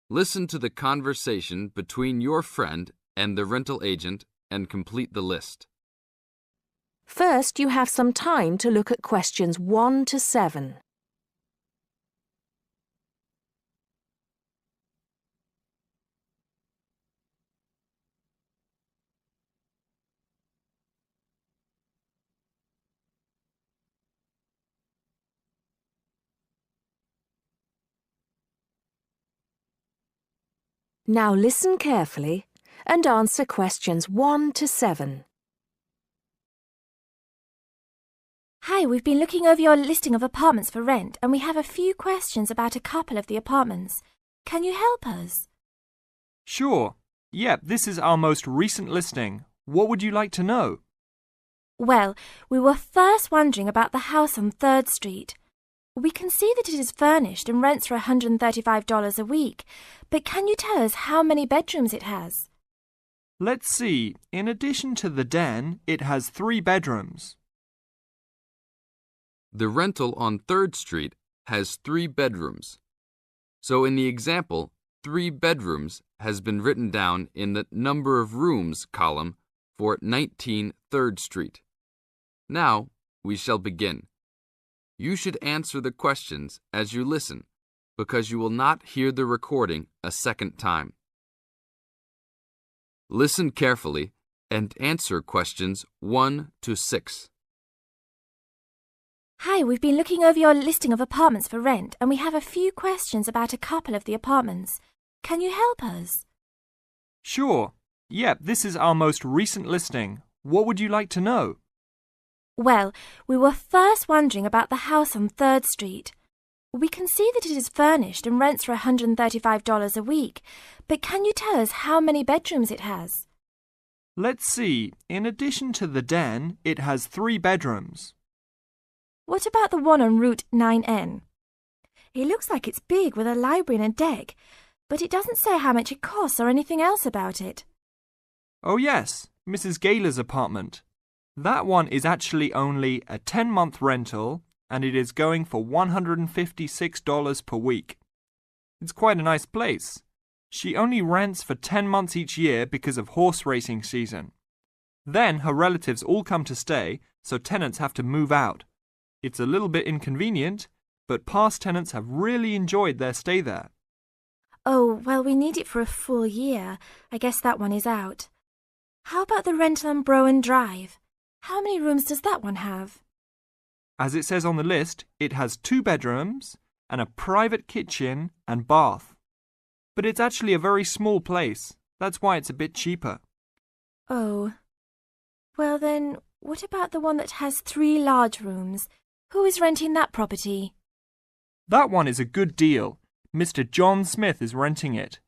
Listen to the conversation between your friend and the rental agent and complete the list. First, you have some time to look at questions 1 to 7. Now listen carefully and answer questions 1 to 7. Hi, we've been looking over your listing of apartments for rent and we have a few questions about a couple of the apartments. Can you help us? Sure. Yep, this is our most recent listing. What would you like to know? Well, we were first wondering about the house on 3rd Street. We can see that it is furnished and rents for $135 a week, but can you tell us how many bedrooms it has? Let's see. In addition to the den, it has 3 bedrooms. The rental on 3rd Street has 3 bedrooms. So in the example, 3 bedrooms has been written down in the number of rooms column for 19 3rd Street. Now we shall begin. You should answer the questions as you listen, because you will not hear the recording a second time. Listen carefully and answer questions 1 to 6. Hi, we've been looking over your listing of apartments for rent and we have a few questions about a couple of the apartments. Can you help us? Sure. Yep, this is our most recent listing. What would you like to know? Well, we were first wondering about the house on 3rd Street. We can see that it is furnished and rents for $135 a week, but can you tell us how many bedrooms it has? Let's see. In addition to the den, it has 3 bedrooms. What about the one on Route 9N? It looks like it's big with a library and a deck, but it doesn't say how much it costs or anything else about it. Oh yes, Mrs. Gaylor's apartment. That one is actually only a 10-month rental and it is going for $156 per week. It's quite a nice place. She only rents for 10 months each year because of horse racing season. Then her relatives all come to stay, so tenants have to move out. It's a little bit inconvenient, but past tenants have really enjoyed their stay there. Oh, well, we need it for a full year. I guess that one is out. How about the rental on Browen Drive? How many rooms does that one have? As it says on the list, it has 2 bedrooms and a private kitchen and bath. But it's actually a very small place. That's why it's a bit cheaper. Oh. Well then, what about the one that has 3 large rooms? Who is renting that property? That one is a good deal. Mr. John Smith is renting it.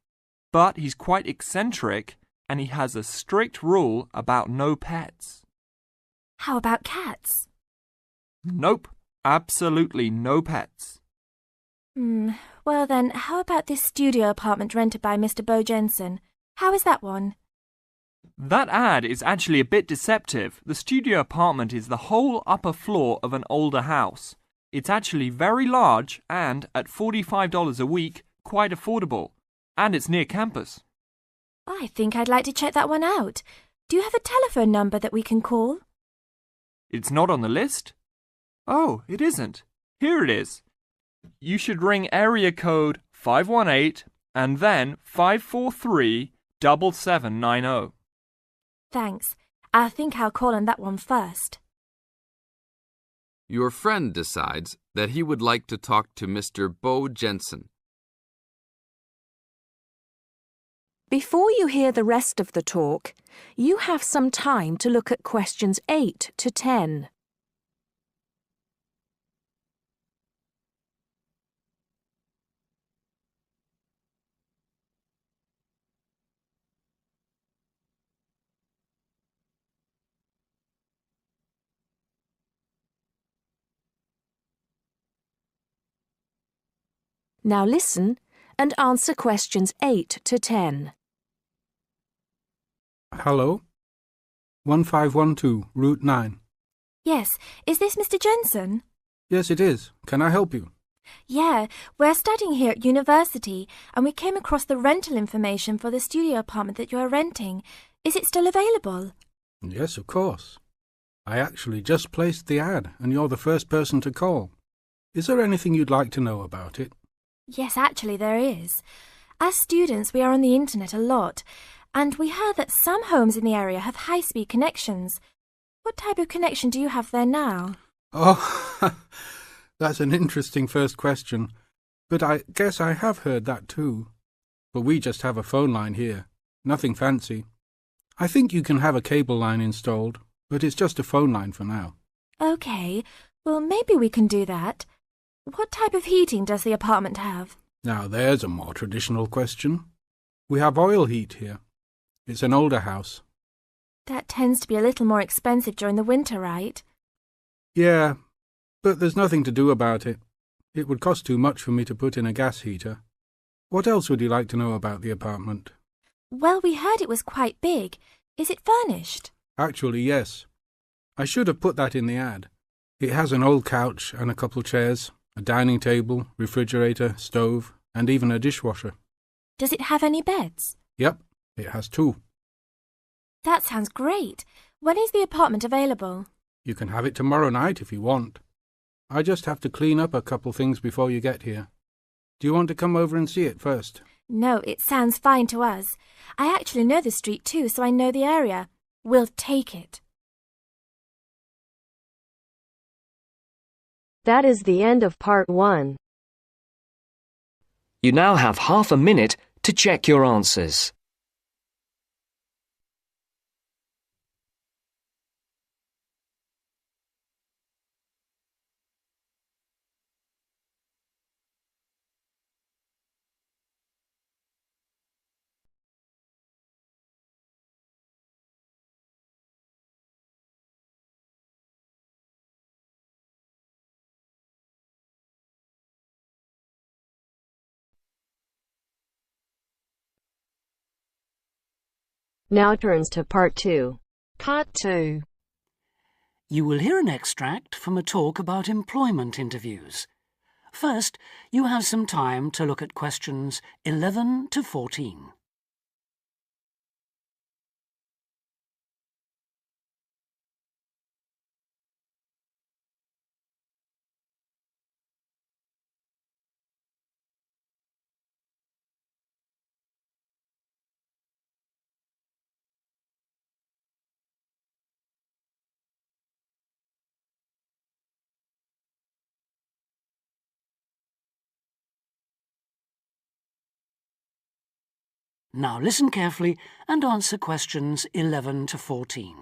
But he's quite eccentric and he has a strict rule about no pets. How about cats? Nope, absolutely no pets. Well then, how about this studio apartment rented by Mr. Bo Jensen? How is that one? That ad is actually a bit deceptive. The studio apartment is the whole upper floor of an older house. It's actually very large and, at $45 a week, quite affordable. And it's near campus. I think I'd like to check that one out. Do you have a telephone number that we can call? It's not on the list? Oh, it isn't. Here it is. You should ring area code 518 and then 543-7790. Thanks. I think I'll call on that one first. Your friend decides that he would like to talk to Mr. Bo Jensen. Before you hear the rest of the talk, you have some time to look at questions 8 to 10. Now listen and answer questions 8 to 10. Hello? 1512, Route 9. Yes, is this Mr. Jensen? Yes, it is. Can I help you? Yeah, we're studying here at university and we came across the rental information for the studio apartment that you are renting. Is it still available? Yes, of course. I actually just placed the ad, and you're the first person to call. Is there anything you'd like to know about it? Yes, actually there is. As students, we are on the internet a lot, and we heard that some homes in the area have high-speed connections. What type of connection do you have there now? Oh, that's an interesting first question. But I guess I have heard that too. But we just have a phone line here. Nothing fancy. I think you can have a cable line installed, but it's just a phone line for now. Okay, well maybe we can do that. What type of heating does the apartment have? Now there's a more traditional question. We have oil heat here. It's an older house. That tends to be a little more expensive during the winter, right? Yeah, but there's nothing to do about it. It would cost too much for me to put in a gas heater. What else would you like to know about the apartment? Well, we heard it was quite big. Is it furnished? Actually, yes. I should have put that in the ad. It has an old couch and a couple chairs, a dining table, refrigerator, stove, and even a dishwasher. Does it have any beds? Yep, it has 2. That sounds great. When is the apartment available? You can have it tomorrow night if you want. I just have to clean up a couple things before you get here. Do you want to come over and see it first? No, it sounds fine to us. I actually know the street too, so I know the area. We'll take it. That is the end of part 1. You now have half a minute to check your answers. Now turns to part 2. Part 2. You will hear an extract from a talk about employment interviews. First, you have some time to look at questions 11 to 14. Now listen carefully and answer questions 11 to 14.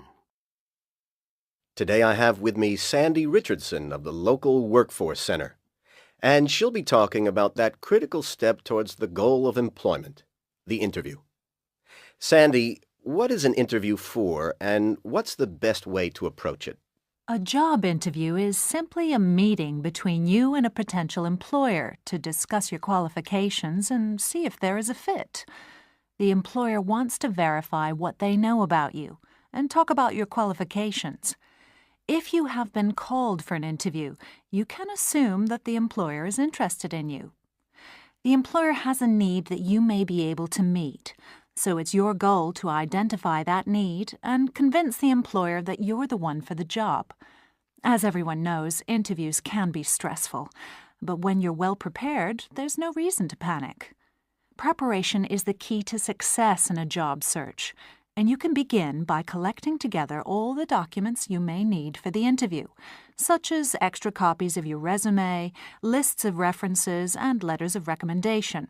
Today I have with me Sandy Richardson of the local Workforce Center, and she'll be talking about that critical step towards the goal of employment, the interview. Sandy, what is an interview for, and what's the best way to approach it? A job interview is simply a meeting between you and a potential employer to discuss your qualifications and see if there is a fit. The employer wants to verify what they know about you and talk about your qualifications. If you have been called for an interview, you can assume that the employer is interested in you. The employer has a need that you may be able to meet, so it's your goal to identify that need and convince the employer that you're the one for the job. As everyone knows, interviews can be stressful, but when you're well prepared, there's no reason to panic. Preparation is the key to success in a job search, and you can begin by collecting together all the documents you may need for the interview, such as extra copies of your resume, lists of references, and letters of recommendation.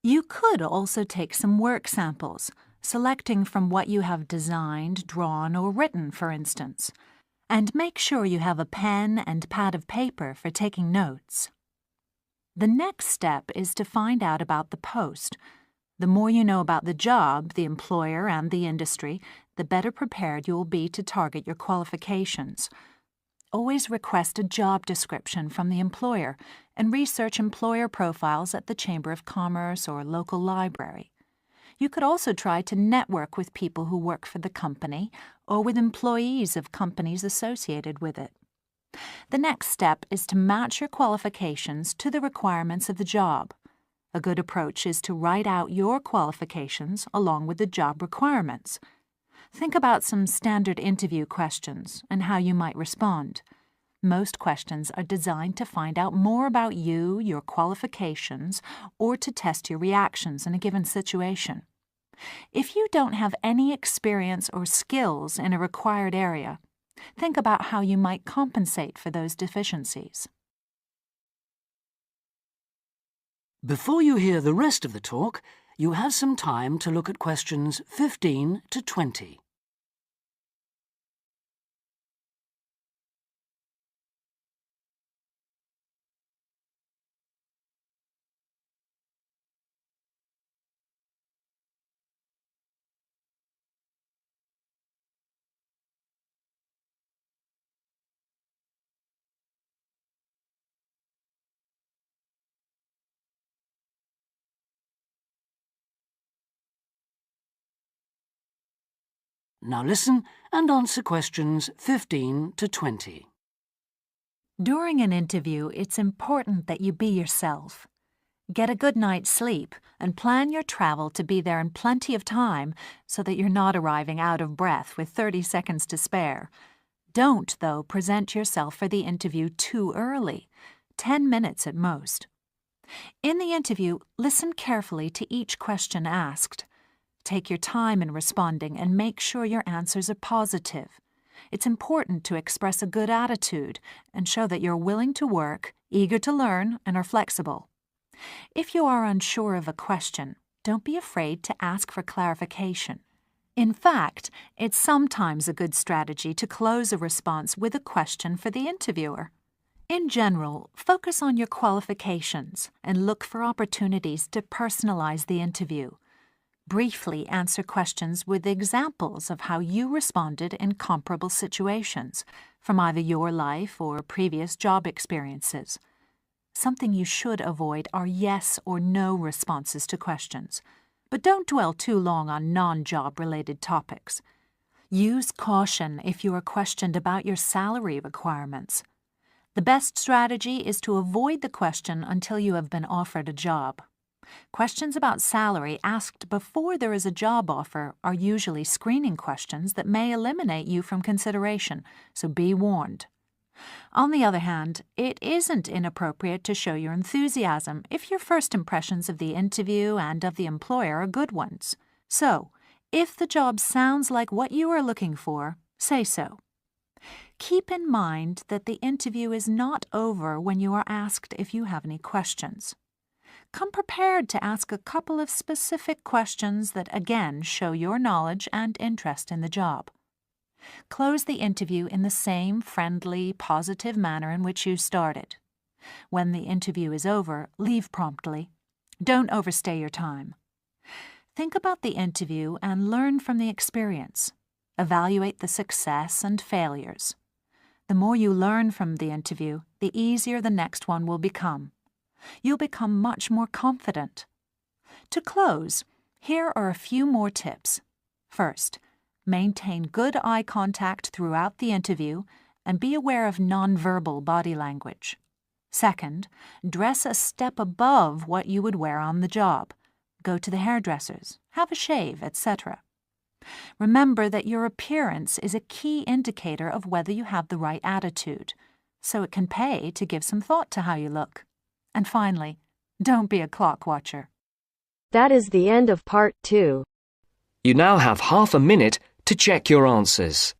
You could also take some work samples, selecting from what you have designed, drawn, or written, for instance. And make sure you have a pen and pad of paper for taking notes. The next step is to find out about the post. The more you know about the job, the employer, and the industry, the better prepared you will be to target your qualifications. Always request a job description from the employer and research employer profiles at the Chamber of Commerce or local library. You could also try to network with people who work for the company or with employees of companies associated with it. The next step is to match your qualifications to the requirements of the job. A good approach is to write out your qualifications along with the job requirements. Think about some standard interview questions and how you might respond. Most questions are designed to find out more about you, your qualifications, or to test your reactions in a given situation. If you don't have any experience or skills in a required area, think about how you might compensate for those deficiencies. Before you hear the rest of the talk, you have some time to look at questions 15 to 20. Now listen and answer questions 15 to 20. During an interview, it's important that you be yourself. Get a good night's sleep and plan your travel to be there in plenty of time so that you're not arriving out of breath with 30 seconds to spare. Don't, though, present yourself for the interview too early, 10 minutes at most. In the interview, listen carefully to each question asked. Take your time in responding and make sure your answers are positive. It's important to express a good attitude and show that you're willing to work, eager to learn, and are flexible. If you are unsure of a question, don't be afraid to ask for clarification. In fact, it's sometimes a good strategy to close a response with a question for the interviewer. In general, focus on your qualifications and look for opportunities to personalize the interview. Briefly answer questions with examples of how you responded in comparable situations, from either your life or previous job experiences. Something you should avoid are yes or no responses to questions, but don't dwell too long on non-job related topics. Use caution if you are questioned about your salary requirements. The best strategy is to avoid the question until you have been offered a job. Questions about salary asked before there is a job offer are usually screening questions that may eliminate you from consideration, so be warned. On the other hand, it isn't inappropriate to show your enthusiasm if your first impressions of the interview and of the employer are good ones. So, if the job sounds like what you are looking for, say so. Keep in mind that the interview is not over when you are asked if you have any questions. Come prepared to ask a couple of specific questions that again show your knowledge and interest in the job. Close the interview in the same friendly, positive manner in which you started. When the interview is over, leave promptly. Don't overstay your time. Think about the interview and learn from the experience. Evaluate the success and failures. The more you learn from the interview, the easier the next one will become. You'll become much more confident. To close, here are a few more tips. First, maintain good eye contact throughout the interview and be aware of nonverbal body language. Second, dress a step above what you would wear on the job. Go to the hairdressers, have a shave, etc. Remember that your appearance is a key indicator of whether you have the right attitude, so it can pay to give some thought to how you look. And finally, don't be a clock watcher. That is the end of part 2. You now have half a minute to check your answers.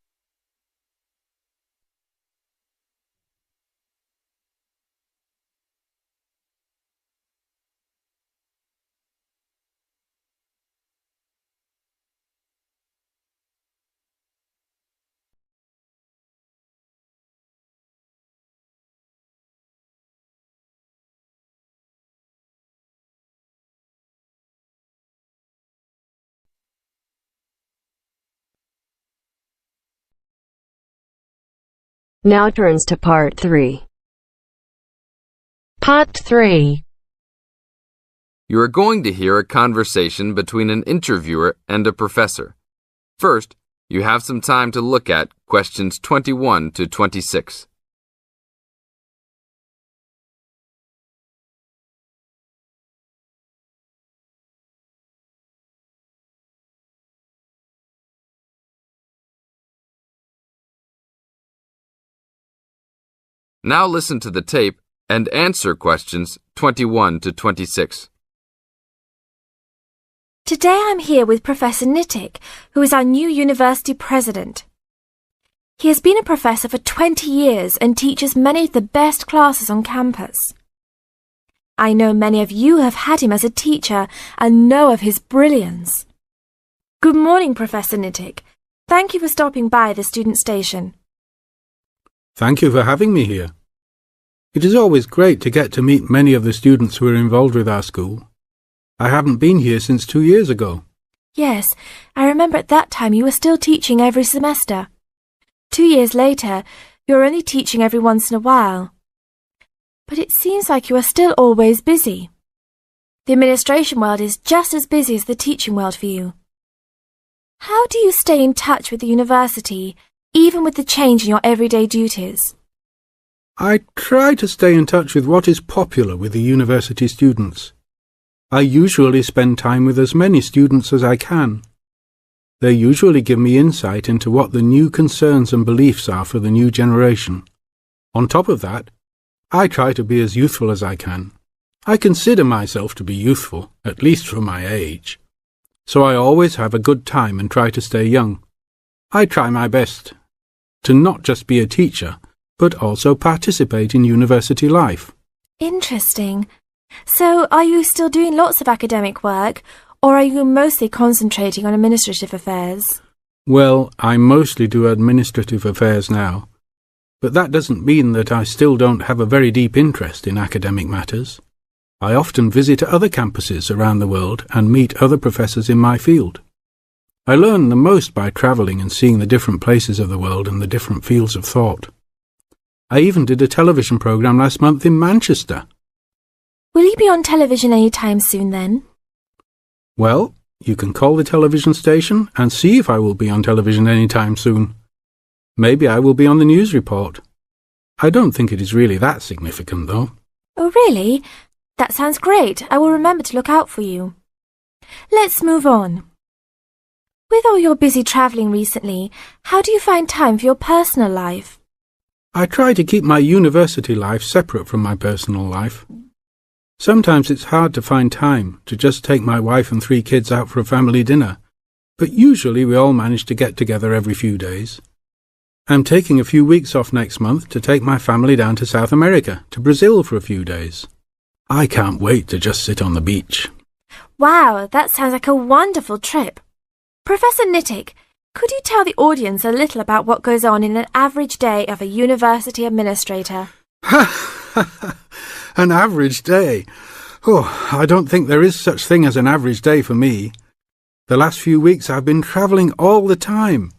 Now turns to part 3. Part 3. You are going to hear a conversation between an interviewer and a professor. First, you have some time to look at questions 21 to 26. Now listen to the tape and answer questions 21 to 26. Today I'm here with Professor Nittick, who is our new university president. He has been a professor for 20 years and teaches many of the best classes on campus. I know many of you have had him as a teacher and know of his brilliance. Good morning, Professor Nittick. Thank you for stopping by the student station. Thank you for having me here. It is always great to get to meet many of the students who are involved with our school. I haven't been here since 2 years ago. Yes, I remember at that time you were still teaching every semester. 2 years later, you're only teaching every once in a while. But it seems like you are still always busy. The administration world is just as busy as the teaching world for you. How do you stay in touch with the university, even with the change in your everyday duties? I try to stay in touch with what is popular with the university students. I usually spend time with as many students as I can. They usually give me insight into what the new concerns and beliefs are for the new generation. On top of that, I try to be as youthful as I can. I consider myself to be youthful, at least for my age. So I always have a good time and try to stay young. I try my best to not just be a teacher, but also participate in university life. Interesting. So, are you still doing lots of academic work, or are you mostly concentrating on administrative affairs? Well, I mostly do administrative affairs now, but that doesn't mean that I still don't have a very deep interest in academic matters. I often visit other campuses around the world and meet other professors in my field. I learn the most by travelling and seeing the different places of the world and the different fields of thought. I even did a television programme last month in Manchester. Will you be on television any time soon then? Well, you can call the television station and see if I will be on television any time soon. Maybe I will be on the news report. I don't think it is really that significant, though. Oh, really? That sounds great. I will remember to look out for you. Let's move on. With all your busy travelling recently, how do you find time for your personal life? I try to keep my university life separate from my personal life. Sometimes it's hard to find time to just take my wife and 3 kids out for a family dinner, but usually we all manage to get together every few days. I'm taking a few weeks off next month to take my family down to South America, to Brazil for a few days. I can't wait to just sit on the beach. Wow, that sounds like a wonderful trip. Professor Nittick, could you tell the audience a little about what goes on in an average day of a university administrator? An average day? Oh, I don't think there is such thing as an average day for me. The last few weeks I've been travelling all the time.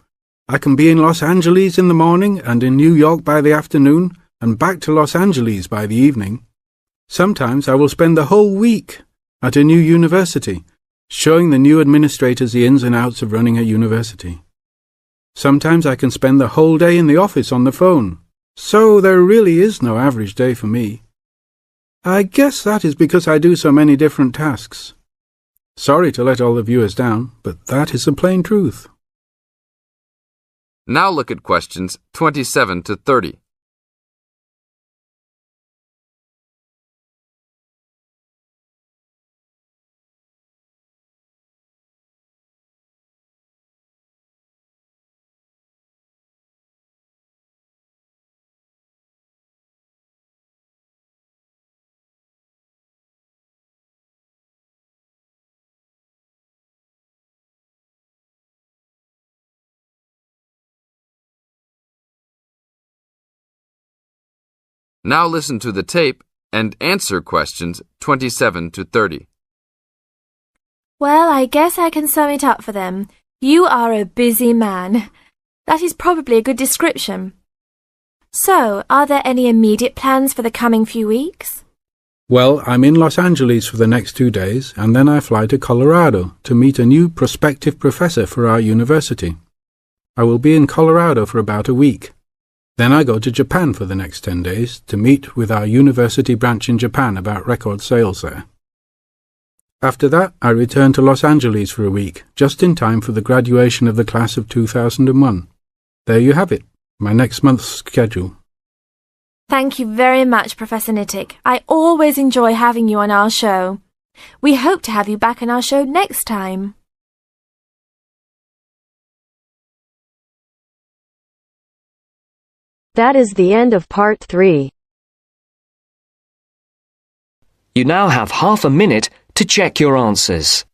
I can be in Los Angeles in the morning and in New York by the afternoon and back to Los Angeles by the evening. Sometimes I will spend the whole week at a new university, showing the new administrators the ins and outs of running a university. Sometimes I can spend the whole day in the office on the phone. So there really is no average day for me. I guess that is because I do so many different tasks. Sorry to let all the viewers down, but that is the plain truth. Now look at questions 27 to 30. Now listen to the tape and answer questions 27 to 30. Well, I guess I can sum it up for them. You are a busy man. That is probably a good description. So, are there any immediate plans for the coming few weeks? Well, I'm in Los Angeles for the next 2 days, and then I fly to Colorado to meet a new prospective professor for our university. I will be in Colorado for about a week. Then I go to Japan for the next 10 days to meet with our university branch in Japan about record sales there. After that, I return to Los Angeles for a week, just in time for the graduation of the class of 2001. There you have it, my next month's schedule. Thank you very much, Professor Nittick. I always enjoy having you on our show. We hope to have you back on our show next time. That is the end of part 3. You now have half a minute to check your answers.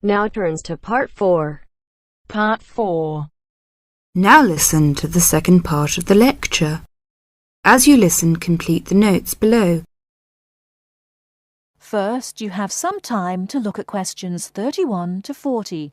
Now turns to part 4. Part 4. Now listen to the second part of the lecture. As you listen, complete the notes below. First, you have some time to look at questions 31 to 40.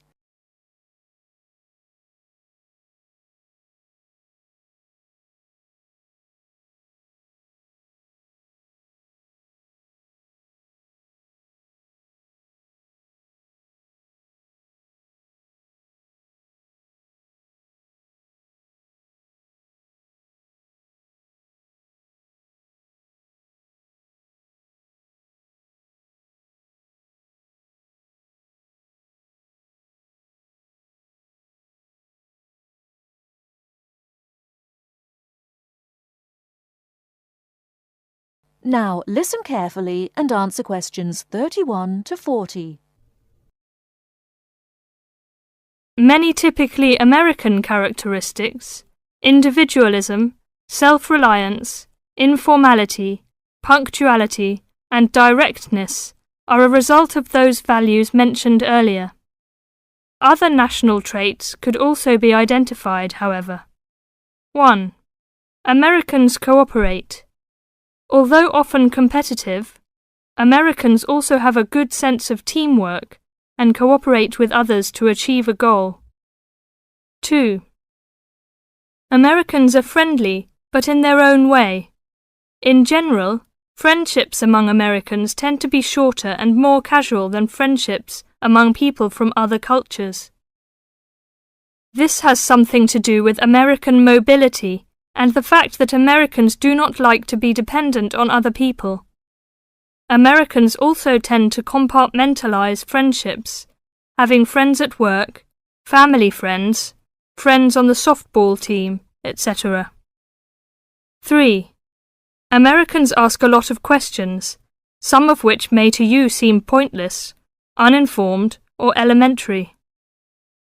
Now listen carefully and answer questions 31 to 40. Many typically American characteristics, individualism, self-reliance, informality, punctuality, and directness, are a result of those values mentioned earlier. Other national traits could also be identified, however. 1. Americans cooperate. Although often competitive, Americans also have a good sense of teamwork and cooperate with others to achieve a goal. 2. Americans are friendly, but in their own way. In general, friendships among Americans tend to be shorter and more casual than friendships among people from other cultures. This has something to do with American mobility and the fact that Americans do not like to be dependent on other people. Americans also tend to compartmentalize friendships, having friends at work, family friends, friends on the softball team, etc. 3. Americans ask a lot of questions, some of which may to you seem pointless, uninformed, or elementary.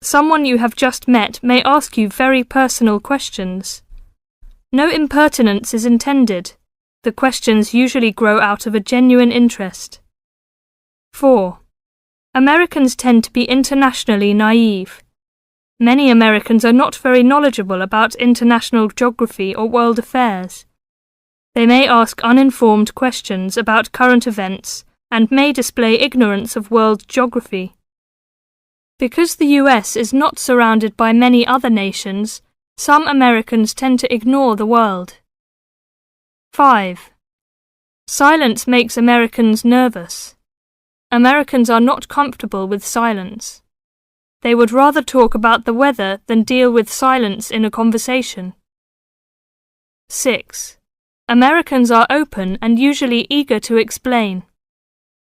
Someone you have just met may ask you very personal questions. No impertinence is intended. The questions usually grow out of a genuine interest. 4. Americans tend to be internationally naive. Many Americans are not very knowledgeable about international geography or world affairs. They may ask uninformed questions about current events and may display ignorance of world geography. Because the US is not surrounded by many other nations, some Americans tend to ignore the world. 5. Silence makes Americans nervous. Americans are not comfortable with silence. They would rather talk about the weather than deal with silence in a conversation. 6. Americans are open and usually eager to explain.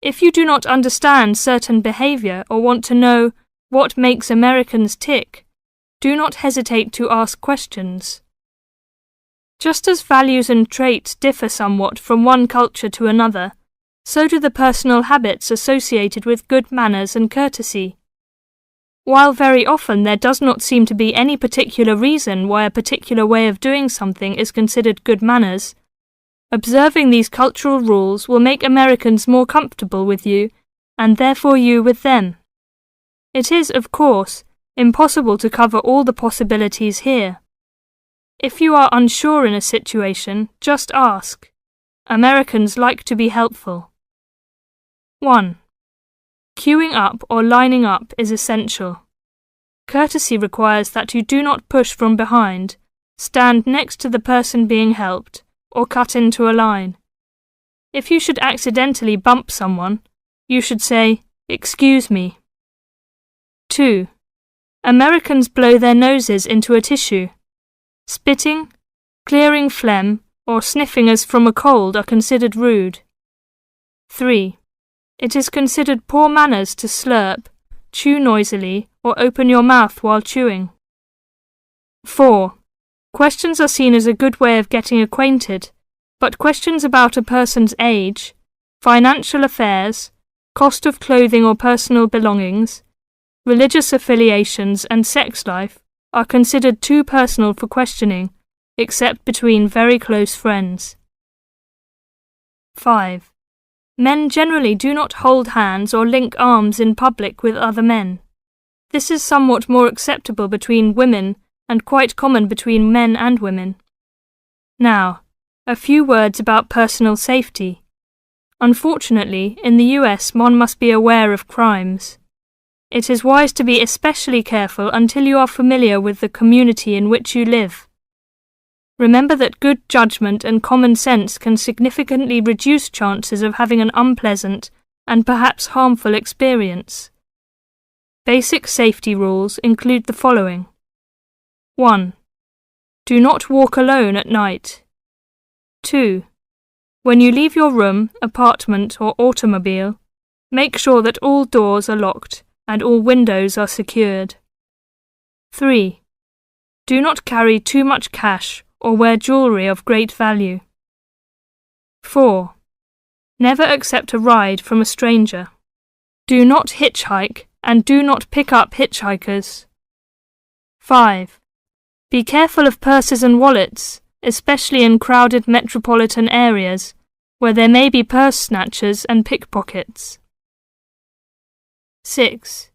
If you do not understand certain behavior or want to know what makes Americans tick, do not hesitate to ask questions. Just as values and traits differ somewhat from one culture to another, so do the personal habits associated with good manners and courtesy. While very often there does not seem to be any particular reason why a particular way of doing something is considered good manners, observing these cultural rules will make Americans more comfortable with you, and therefore you with them. It is, of course, impossible to cover all the possibilities here. If you are unsure in a situation, just ask. Americans like to be helpful. 1. Queuing up or lining up is essential. Courtesy requires that you do not push from behind, stand next to the person being helped, or cut into a line. If you should accidentally bump someone, you should say, "Excuse me." 2. Americans blow their noses into a tissue. Spitting, clearing phlegm, or sniffing as from a cold are considered rude. 3. It is considered poor manners to slurp, chew noisily, or open your mouth while chewing. 4. Questions are seen as a good way of getting acquainted, but questions about a person's age, financial affairs, cost of clothing or personal belongings, religious affiliations and sex life are considered too personal for questioning, except between very close friends. 5. Men generally do not hold hands or link arms in public with other men. This is somewhat more acceptable between women and quite common between men and women. Now, a few words about personal safety. Unfortunately, in the US, one must be aware of crimes. It is wise to be especially careful until you are familiar with the community in which you live. Remember that good judgment and common sense can significantly reduce chances of having an unpleasant and perhaps harmful experience. Basic safety rules include the following. 1. Do not walk alone at night. 2. When you leave your room, apartment, or automobile, make sure that all doors are locked and all windows are secured. 3. Do not carry too much cash or wear jewellery of great value. 4. Never accept a ride from a stranger. Do not hitchhike and do not pick up hitchhikers. 5. Be careful of purses and wallets, especially in crowded metropolitan areas where there may be purse snatchers and pickpockets. 6.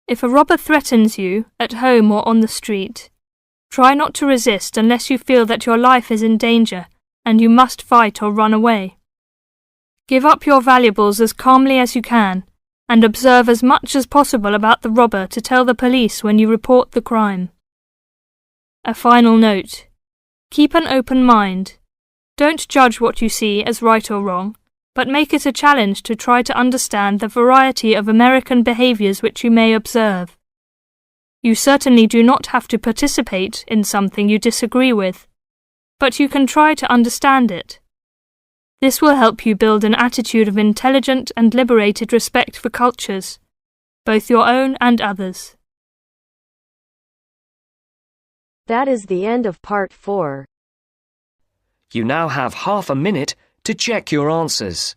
If a robber threatens you, at home or on the street, try not to resist unless you feel that your life is in danger and you must fight or run away. Give up your valuables as calmly as you can and observe as much as possible about the robber to tell the police when you report the crime. A final note. Keep an open mind. Don't judge what you see as right or wrong, but make it a challenge to try to understand the variety of American behaviours which you may observe. You certainly do not have to participate in something you disagree with, but you can try to understand it. This will help you build an attitude of intelligent and liberated respect for cultures, both your own and others. That is the end of part 4. You now have half a minute to check your answers.